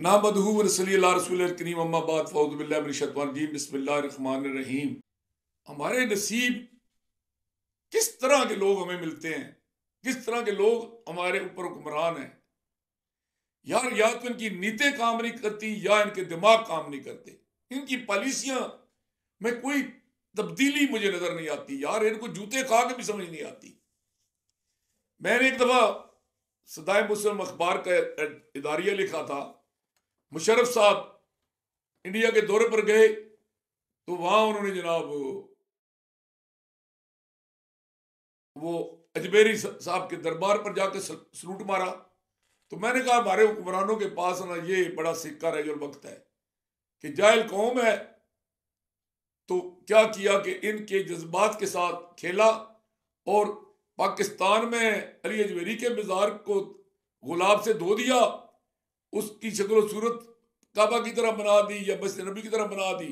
नामदहू व रसूली अल्लाह रसूल करीम अम्मा बाद फ़ऊज़ु बिल्लाहि मिनश शैतानिर रजीम बिस्मिल्लाहिर रहमानिर रहीम। हमारे नसीब किस तरह के लोग हमें मिलते हैं, किस तरह के लोग हमारे ऊपर हुक्मरान हैं यार। या तो इनकी नीतें काम नहीं करती या इनके दिमाग काम नहीं करते। इनकी पॉलिसियां में कोई तब्दीली मुझे नजर नहीं आती यार। इनको जूते खा के भी समझ नहीं आती। मैंने एक दफा सदाए मुस्लिम अखबार का इदारिया लिखा था। मुशर्रफ साहब इंडिया के दौरे पर गए तो वहां उन्होंने जनाब वो अजमेरी साहब के दरबार पर जाकर सलूट मारा। तो मैंने कहा हमारे हुक्मरानों के पास ना ये बड़ा सिक्का रजुल वक्त है कि जाहिल कौम है। तो क्या किया कि इनके जज्बात के साथ खेला और पाकिस्तान में अली अजमेरी के मज़ार को गुलाब से धो दिया, उसकी शक्ल सूरत काबा की तरह बना दी या मस्जिद नबी की तरह बना दी।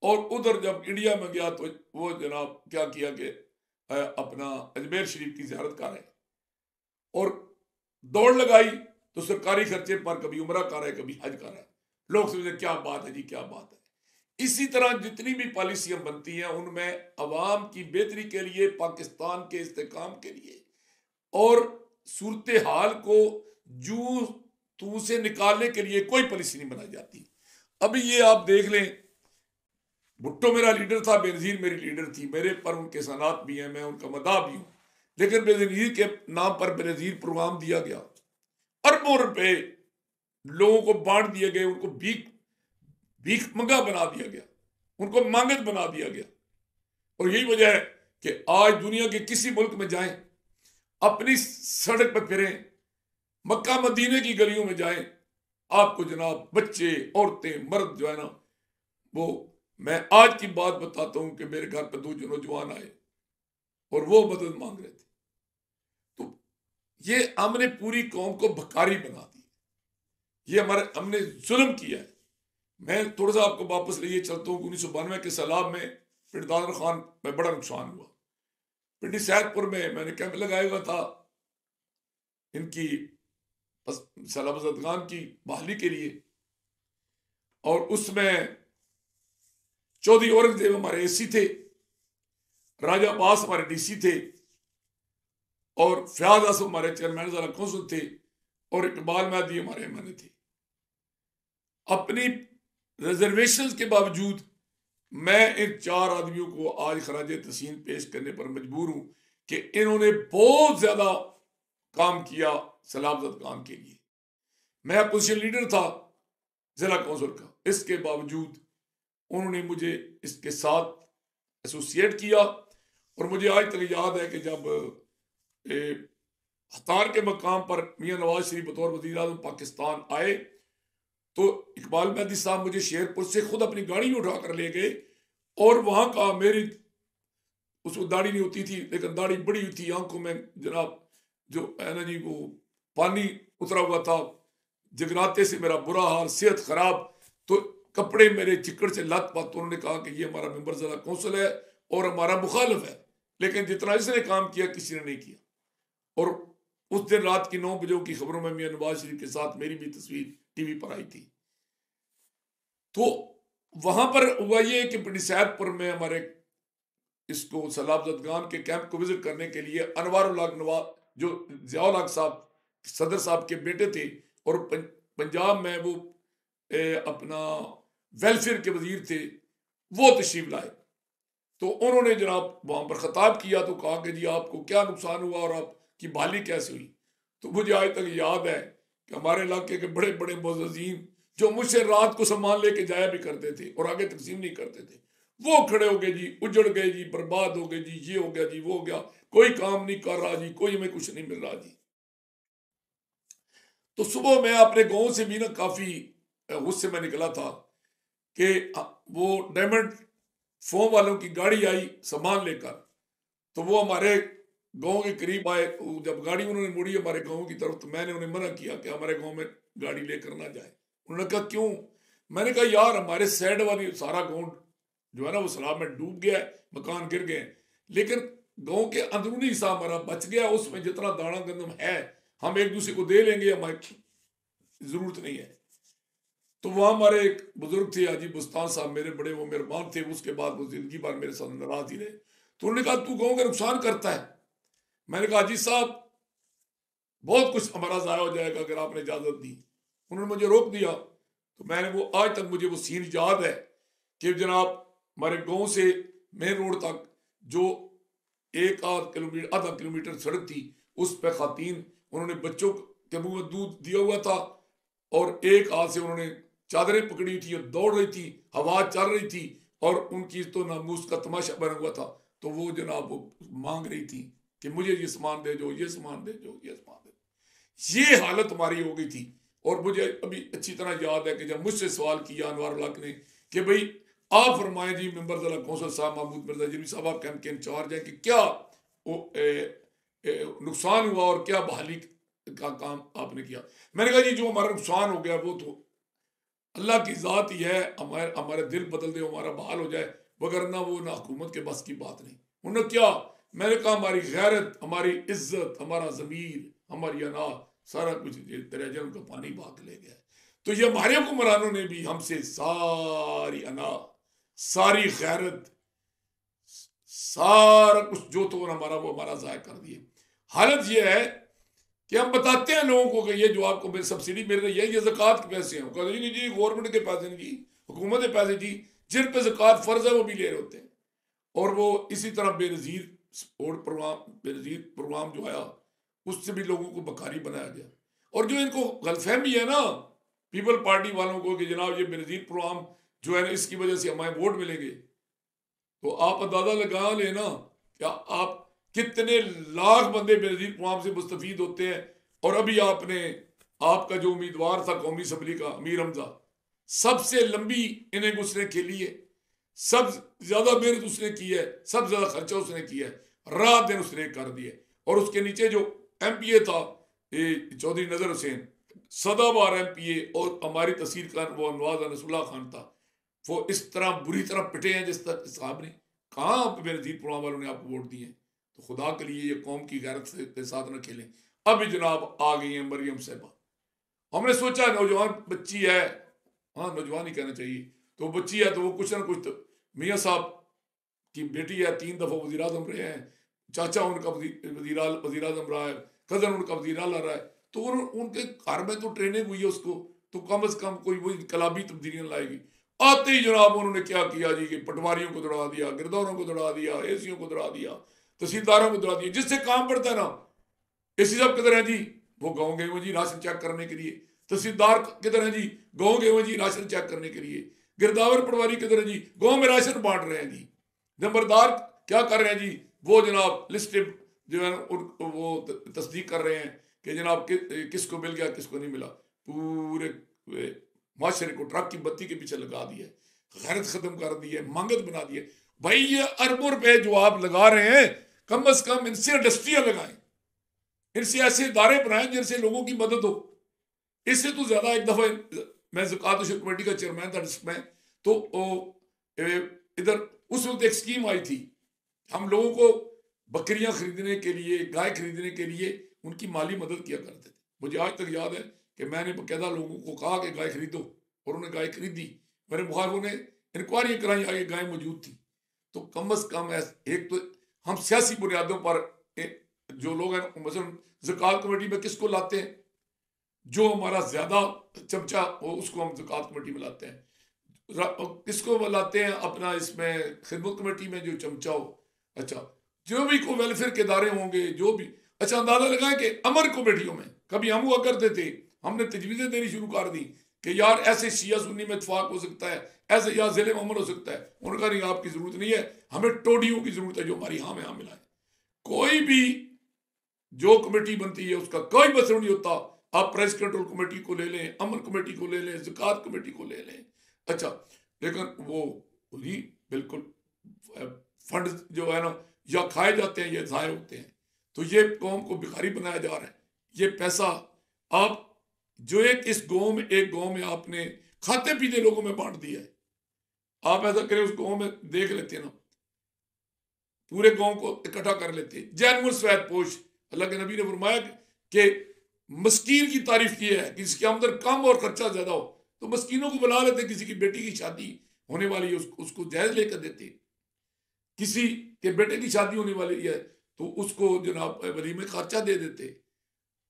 और उधर जब इंडिया में गया तो वो जनाब क्या किया कि अपना अजमेर शरीफ की ज़ियारत कर रहे और दौड़ लगाई तो सरकारी खर्चे पर कभी उम्रा कर रहा है कभी हज कर रहा है। लोग समझते क्या बात है जी, क्या बात है। इसी तरह जितनी भी पॉलिसियां बनती हैं उनमें अवाम की बेहतरी के लिए, पाकिस्तान के इस्तेकाम के लिए और सूरत हाल को जू तू से निकालने के लिए कोई पॉलिसी नहीं बनाई जाती। अभी ये आप देख लें, भुट्टो मेरा लीडर था, बेनजीर मेरी लीडर थी, मेरे पर उनके सनात भी हैं, मैं उनका मदाह भी हूं। लेकिन बेनजीर के नाम पर बेनजीर प्रोग्राम दिया गया, अरबों रुपए लोगों को बांट दिए गए, उनको भीख भीख मंगा बना दिया गया, उनको मांगत बना दिया गया। और यही वजह है कि आज दुनिया के किसी मुल्क में जाएं, अपनी सड़क पर फिरें, मक्का मदीने की गलियों में जाएं, आपको जनाब बच्चे, औरतें, मर्द जो है ना, वो मैं आज की बात बताता हूं कि मेरे घर पर 2 नौजवान आए और वो मदद मांग रहे थे। तो ये हमने पूरी कौम को भकारी बना दी, ये हमने जुल्म किया है। मैं थोड़ा सा आपको वापस लिए चलता हूँ। 1992 के सैलाब में पिंड दादर खान में बड़ा नुकसान हुआ। पिंडी सैदपुर में मैंने कैंप लगाया हुआ था इनकी सैलाब की बहाली के लिए, और उसमें चौधरी औरंगजेब हमारे एसी थे, राजा अब्बास हमारे डीसी थे, और फयाज आसफ हमारे चेयरमैन ज़िला कौंसिल थे, और इकबाल महदी हमारे एमएनए थे। अपनी रिजर्वेशन के बावजूद मैं इन 4 आदमियों को आज खराज तहसीन पेश करने पर मजबूर हूं कि इन्होंने बहुत ज्यादा काम किया सलामत खान के लिए। मैं अपोजिशन लीडर था जिला कौंसिल का, इसके बावजूद उन्होंने मुझे इसके साथ एसोसिएट किया। और मुझे आज तक याद है कि जब हतार के मकाम पर मियां नवाज शरीफ बतौर वज़ीर आज़म पाकिस्तान आए तो इकबाल महदी साहब मुझे शेरपुर से खुद अपनी गाड़ी में उठा कर ले गए, और वहां का मेरी उसको दाढ़ी नहीं होती थी लेकिन दाढ़ी बड़ी हुई थी, आंखों में जनाब जो है ना जी वो पानी उतरा हुआ था, जगराते से मेरा बुरा हाल, सेहत खराब, तो कपड़े मेरे चिकड़ से लत पत। उन्होंने कहा कि ये हमारा मेंबर जिला कौंसिल है और हमारा मुखालिफ है, लेकिन जितना इसने काम किया किसी ने नहीं किया। और उस दिन रात की 9 बजे की खबरों में मियां नवाज शरीफ के साथ मेरी भी तस्वीर टीवी पर आई थी। तो वहां पर हुआ ये कि पिंडी सैदपुर में हमारे इसको सलाबत खान के कैंप को विजिट करने के लिए अनवारुल हक नवाज जो ज़ियाउल हक साहब सदर साहब के बेटे थे और पंजाब में वो अपना वेलफेयर के वजीर थे, वो तशरीफ लाए। तो उन्होंने जनाब वहां पर खिताब किया तो कहा कि जी आपको क्या नुकसान हुआ और आपकी बहाली कैसे हुई। तो मुझे आज तक याद है कि हमारे इलाके के बड़े बड़े मुअज़्ज़िज़ीन जो मुझसे रात को सामान लेके जाया भी करते थे और आगे तकसीम नहीं करते थे, वो खड़े हो गए जी, उजड़ गए जी, बर्बाद हो गए जी, ये हो गया जी, वो हो गया, कोई काम नहीं कर रहा जी, कोई हमें कुछ नहीं मिल रहा जी। तो सुबह मैं अपने गांव से भी ना काफी गुस्से में निकला था कि वो डायमंड फोम वालों की गाड़ी आई सामान लेकर, तो वो हमारे गांव के करीब आए। जब गाड़ी उन्होंने मुड़ी हमारे गांव की तरफ तो मैंने उन्हें मना किया कि हमारे गांव में गाड़ी लेकर ना जाए। उन्होंने कहा क्यों? मैंने कहा यार हमारे साइड वाली सारा गांव जो है ना वो सैलाब में डूब गया है, मकान गिर गए, लेकिन गांव के अंदरूनी हिस्सा हमारा बच गया, उसमें जितना दाना गंदम है हम एक दूसरे को दे लेंगे, हमारी जरूरत नहीं है। तो वहाँ हमारे एक बुजुर्ग थे हाजी बुस्तान साहब, मेरे बड़े वो मेहरबान थे। उसके बाद वो जिंदगी भर मेरे साथ नाराज ही रहे। तो उन्होंने कहा तू गाँव का नुकसान करता है। मैंने कहा हाजी साहब बहुत कुछ हमारा ज़ाया हो जाएगा अगर आपने इजाज़त दी। उन्होंने मुझे रोक दिया। तो मैंने वो आज तक मुझे वो सीन याद है कि जनाब हमारे गांव से मेन रोड तक जो एक आधा किलोमीटर सड़क थी, उस पर खातीन उन्होंने बच्चों के मुंह में दूध दिया हुआ था और एक हाथ से उन्होंने चादरें पकड़ी थी और दौड़ रही थी, हवा चल रही थी और उनकी तो नामूस का तमाशा बना हुआ था। तो वो जनाब वो मांग रही थी कि मुझे ये सामान दे जो, ये सामान दे जो, ये सामान दे। ये हालत हमारी हो गई थी। और मुझे अभी अच्छी तरह याद है कि जब मुझसे सवाल किया अनवर हक ने कि भाई आप फरमाएं जी मेंबर ज़िला कौंसल साहब महमूद मिर्जा जिमी साहब आप कैंप के इंचार्ज हैं कि क्या वो नुकसान हुआ और क्या बहाली का काम आपने किया। मैंने कहा जी जो हमारा नुकसान हो गया वो तो अल्लाह की ज़ात ही है, हमारे दिल बदल दे हमारा बहाल हो जाए, वगरना वो ना हुकूमत के बस की बात नहीं। उन्होंने क्या, मैंने कहा हमारी गैरत, हमारी इज्जत, हमारा ज़मीर, हमारी अना, सारा कुछ तेरे जन्म का पानी बहा के ले गया। तो ये हमारे हुक्मरानों ने भी हमसे सारी अना, सारी गैरत, सारा कुछ जो तो हमारा वो हमारा ज़ाया कर दिए। हालत ये है कि हम बताते हैं लोगों को कि ये जो आपको सब्सिडी मिल रही है ये ज़कात के पैसे हैं। कहते नहीं जी गवर्नमेंट के पैसे नहीं जी, हुकूमत के पैसे जी, जिन पे ज़कात फ़र्ज है वो भी ले रहे होते हैं। और वो इसी तरह Benazir support program, Benazir program जो आया उससे भी लोगों को बखारी बनाया गया। और जो इनको गलतफहमी है ना पीपल पार्टी वालों को कि जनाब ये बेनज़ीर प्रोग्राम जो है ना इसकी वजह से हमारे वोट मिलेंगे, तो आप अंदाजा लगा लेना क्या आप कितने लाख बंदे बेनज़ीर प्रोग्राम से मुस्तफीद होते हैं। और अभी आपका जो उम्मीदवार था कौमी असम्बली का अमीर हमजा, सबसे लंबी इनिंग उसने खेली है, सब ज्यादा मेहनत उसने की है, सब ज्यादा खर्चा उसने किया है, रात दिन उसने कर दिया। और उसके नीचे जो MPA था चौधरी नजर हुसैन, सदाबार MPA, और हमारी तहसील का वो नवाज अनसुल्लाह खान था, वो इस तरह बुरी तरह पिटे हैं जिस तरह साहब ने। कहाँ बेनज़ीर प्रोग्राम वालों ने आपको वोट दिए। तो खुदा के लिए ये कौम की गैरत के साथ न खेलें। अभी जनाब आ गई है मरियम साहबा, हमने सोचा नौजवान बच्ची है, हाँ नौजवान ही कहना चाहिए, तो बच्ची है तो वो कुछ ना कुछ तो मियाँ साहब की बेटी है, 3 दफ़ा वज़ीर आज़म रहे हैं, चाचा उनका वज़ीर आज़म रहा है, कज़न उनका वज़ीर आला रहा है। तो उनके घर में तो ट्रेनिंग हुई है उसको, तो कम से कम कोई वही इनकलाबी तब्दीलियाँ लाएगी। आते ही जनाब उन्होंने क्या किया जी कि पटवारियों को दौड़ा दिया, गिरदौरों को दौड़ा दिया, ACO को दौड़ा दिया, तहसीलदारों को दौड़ा दिया। जिससे काम पड़ता है ना, AC साहब किधर है जी, वो गाँव गए हुए जी राशन चेक करने के लिए। तहसीलदार किधर है जी, गाँव गए हुए जी राशन चेक करने के लिए। गिरदावर पटवारी किधर है जी, गाँव में राशन बांट रहे हैं जी। नंबरदार क्या कर रहे हैं जी, वो जनाब लिस्ट जो है वो तस्दीक कर रहे हैं कि जनाब किसको मिल गया किसको नहीं मिला। पूरे माशरे को ट्रक की बत्ती के पीछे लगा दिया, गैरत खत्म कर दी है, मांगत बना दी है। भाई ये अरबों रुपए जो आप लगा रहे हैं, कम से कम इनसे इंडस्ट्रियां लगाएं, इनसे ऐसे इदारे बनाएं जिनसे लोगों की मदद हो। इससे तो ज्यादा एक दफा मैं ज़कात शुक्र कमेटी का चेयरमैन था डिस्ट्रिक्ट में, तो इधर उस वक्त एक स्कीम आई थी, हम लोगों को बकरियां खरीदने के लिए, गाय खरीदने के लिए उनकी माली मदद किया करते थे। मुझे आज तक याद है कि मैंने बाकायदा लोगों को कहा कि गाय खरीदो, और उन्होंने गाय खरीदी। मेरे मुखालफों ने इंक्वायरी कराई, आगे गाय मौजूद थी। तो कम से कम एक तो हम सियासी बुनियादों पर जो लोग हैं, मसलन ज़कात कमेटी में किसको लाते हैं, जो हमारा ज्यादा चमचा हो उसको हम ज़कात कमेटी में लाते हैं, किसको लाते हैं अपना इसमें खिदमत कमेटी में जो चमचा हो। अच्छा जो भी को वेलफेयर के इदारे होंगे जो भी, अच्छा अंदाजा लगाएं कि अमर कमेटियों में कभी हम हुआ करते थे, हमने तजवीज़ें देनी शुरू कर दी कि यार ऐसे शिया सुन्नी में इतफाक हो सकता है, ऐसे या ज़िले में अमर हो सकता है। उनका नहीं, आपकी ज़रूरत नहीं है, हमें टोडियों की ज़रूरत है जो हमारी हाँ में हाँ मिलाए। कोई भी जो कमेटी बनती है उसका कोई मसला नहीं होता, आप प्राइस कंट्रोल कमेटी को ले लें, अमर कमेटी को ले लें, ज़कात कमेटी को ले लें। अच्छा लेकिन वो ही बिल्कुल फंड जो है ना या खाए जाते हैं या ज़ाय होते हैं। तो ये कौम को भिखारी बनाया जा रहा है। ये पैसा आप जो इस गांव में, एक गांव में आपने खाते पीते लोगों में बांट दिया है, आप ऐसा करें उस गांव में देख लेते हैं ना, पूरे गांव को इकट्ठा कर लेते हैं। जैन सवैद पोश, अल्लाह के नबी ने फरमाया कि मस्कीन की तारीफ की है कि जिसकी आमदन कम और खर्चा ज्यादा हो, तो मस्कीनों को बुला लेते, किसी की बेटी की शादी होने वाली है उसको जहेज लेकर देते, किसी के बेटे की शादी होने वाली है तो उसको जनाब वलीमे खर्चा दे देते,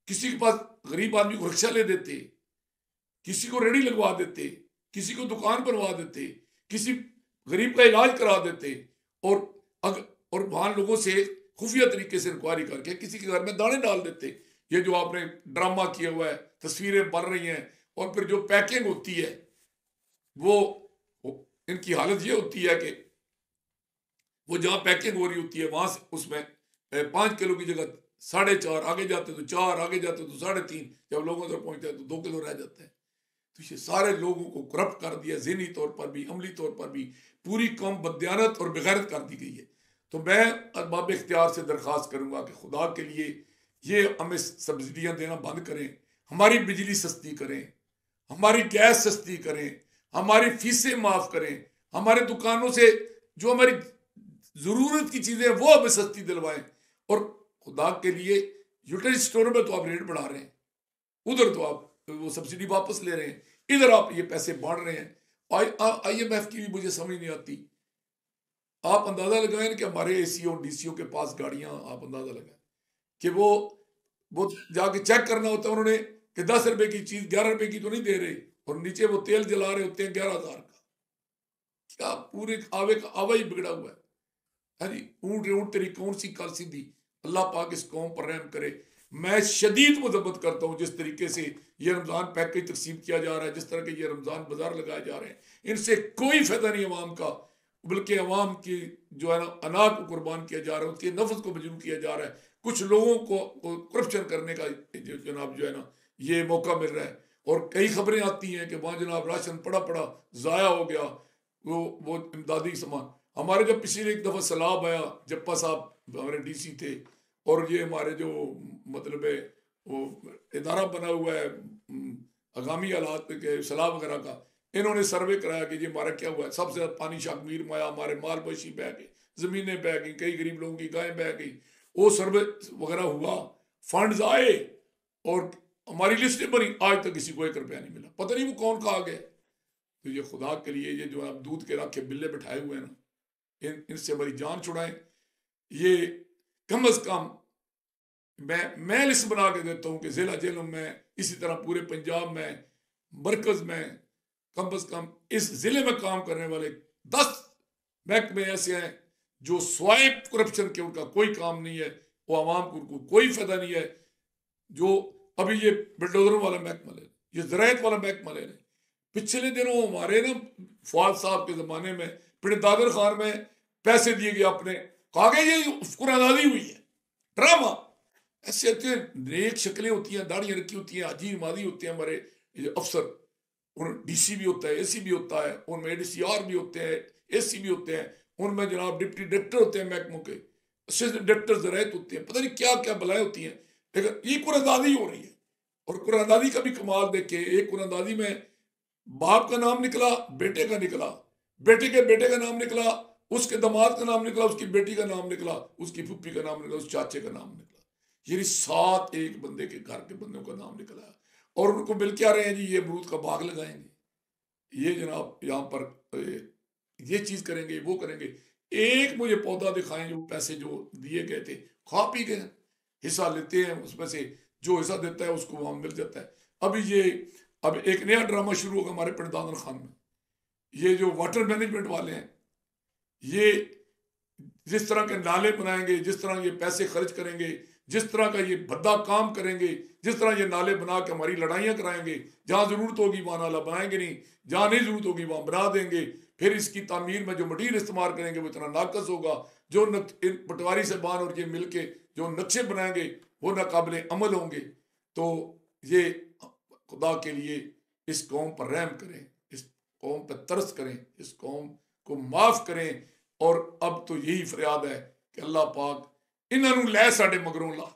किसी के पास गरीब आदमी को रिक्शा ले देते, किसी को रेडी लगवा देते, किसी को दुकान बनवा देते, किसी गरीब का इलाज करा देते, और वहां लोगों से खुफिया तरीके से इंक्वायरी करके किसी के घर में दाने डाल देते। ये जो आपने ड्रामा किया हुआ है, तस्वीरें बन रही हैं, और फिर जो पैकिंग होती है वो इनकी हालत ये होती है कि वो जहां पैकिंग हो रही होती है वहां से उसमें 5 किलो की जगह 4.5, आगे जाते तो 4, आगे जाते तो 3.5, जब लोगों तक पहुंचता है तो 2 किलो रह जाता है। तो ये सारे लोगों को करप्ट कर दिया, ज़हनी तौर पर भी, अमली तौर पर भी, पूरी कौम बददियानत और बेगैरत कर दी गई है। तो मैं अरबाब इख्तियार से दरख्वास्त करूंगा कि खुदा के लिए ये हमें सब्सिडियां देना बंद करें, हमारी बिजली सस्ती करें, हमारी गैस सस्ती करें, हमारी फीसें माफ़ करें, हमारे दुकानों से जो हमारी ज़रूरत की चीज़ें हैं वो हमें सस्ती दिलवाएं। और खुदा के लिए यूटिलिटी स्टोर में तो आप रेट बढ़ा रहे हैं, उधर तो आप वो सब्सिडी वापस ले रहे हैं, इधर आप ये पैसे बांट रहे हैं। IMF की भी मुझे समझ नहीं आती। आप अंदाजा लगाएं कि हमारे ACO DCO के पास गाड़ियां, आप अंदाजा लगाएं कि वो जाके चेक करना होता है उन्होंने कि 10 रुपए की चीज 11 रुपए की तो नहीं दे रहे, और नीचे वो तेल जला रहे होते हैं 11,000 का। क्या पूरे आवे का आवा ही बिगड़ा हुआ है जी। ऊंट तेरी कौन सी कल सीधी। अल्लाह पाक इस कौम पर रहम करे। मैं शदीद मुजब्बत करता हूँ जिस तरीके से ये रमज़ान पैकेज तकसीम किया जा रहा है, जिस तरह के ये रमज़ान बाजार लगाए जा रहे हैं, इनसे कोई फायदा नहीं अवाम का, बल्कि अवाम की जो है ना अना को कुर्बान किया जा रहा है, उसके नफ्स को मजलूम किया जा रहा है। कुछ लोगों को करप्शन करने का जनाब जो है ना ये मौका मिल रहा है। और कई खबरें आती हैं कि वहाँ जनाब राशन पड़ा पड़ा ज़ाया हो गया, वो इमदादी सामान। हमारे जब पिछली एक दफ़ा सैलाब आया, जप्पा साहब हमारे DC थे, और ये हमारे जो मतलब है वो इदारा बना हुआ है आगामी हालात के सैलाब वगैरह का, इन्होंने सर्वे कराया कि ये हमारा क्या हुआ है। सबसे ज़्यादा पानी शाकमीर में आया, हमारे माल मवेशी बह गए, ज़मीनें बह गई, कई गरीब लोगों की गायें बह गई। वो सर्वे वगैरह हुआ, फंड्स आए और हमारी लिस्टें बनी, आज तक किसी को 1 रुपया नहीं मिला, पता नहीं वो कौन कहा गया। तो ये खुदा के लिए ये जो आप दूध के रखे बिल्ले बिठाए हुए हैं ना, इनसे हमारी जान छुड़ाएं। ये कम अज कम मैं लिस्ट बना के देता हूँ कि जिला जेलों में, इसी तरह पूरे पंजाब में, मरकज में, कम अज कम इस जिले में काम करने वाले 10 महकमे ऐसे हैं जो स्वाइप करप्शन के उनका कोई काम नहीं है, वो आवाम को कोई फायदा नहीं है। जो अभी ये बिल्डोजरों वाला महकमा ले, ये ज़रायत वाला महकमा ले, पिछले दिनों हमारे ना फवाद साहब के ज़माने में फिर दादर खान में पैसे दिए गए अपने, कहा गया ये कुरानादी हुई है, ड्रामा। ऐसे ऐसे नेक शक्लें होती हैं, दाढ़ियाँ रखी होती हैं, हाजी मादी होते हैं हमारे अफसर, उन DC भी होता है, AC भी होता है, उनमें ADCR भी होते हैं, AC भी होते हैं, उनमें जनाब डिप्टी डायरेक्टर होते हैं महकमों के, असिस्टेंट डायरेक्टर ज़रायत होते हैं, पता नहीं क्या क्या बलाएं होती हैं। लेकिन ये कुरानदादी हो रही है। और कुरानदादी का भी कमाल देखे, एक कुरानदादी में बाप का नाम निकला, बेटे का निकला, बेटे के बेटे का नाम निकला, उसके दामाद का नाम निकला, उसकी बेटी का नाम निकला, उसकी फुप्पी का नाम निकला, उस चाचे का नाम निकला। ये 7 एक बंदे के घर के बंदों का नाम निकला। और उनको मिल क्या रहे हैं जी, ये अमरूद का बाग लगाएंगे, ये जनाब यहाँ पर ये चीज़ करेंगे, वो करेंगे। एक मुझे पौधा दिखाएं जो पैसे जो दिए गए थे खा पी गए, हिस्सा लेते हैं, उसमें से जो हिस्सा देता है उसको वहाँ मिल जाता है। अब एक नया ड्रामा शुरू होगा हमारे पिंड दादर खान में। ये जो वाटर मैनेजमेंट वाले हैं, ये जिस तरह के नाले बनाएंगे, जिस तरह ये पैसे खर्च करेंगे, जिस तरह का ये भद्दा काम करेंगे, जिस तरह ये नाले बना के हमारी लड़ाइयाँ कराएंगे, जहाँ ज़रूरत होगी वहाँ नाला बनाएंगे नहीं, जहाँ नहीं ज़रूरत होगी वहाँ बना देंगे। फिर इसकी तामीर में जो मटीरियल इस्तेमाल करेंगे वो इतना नाकस होगा। जो पटवारी से बान और ये मिल के जो नक्शे बनाएंगे वो नाकाबिले अमल होंगे। तो ये खुदा के लिए इस कौम पर रहम करें, इस कौम पर तरस करें, इस कौम को माफ़ करें। और अब तो यही फरियाद है कि अल्लाह पाक इन्हों लै साडे मगरों ला।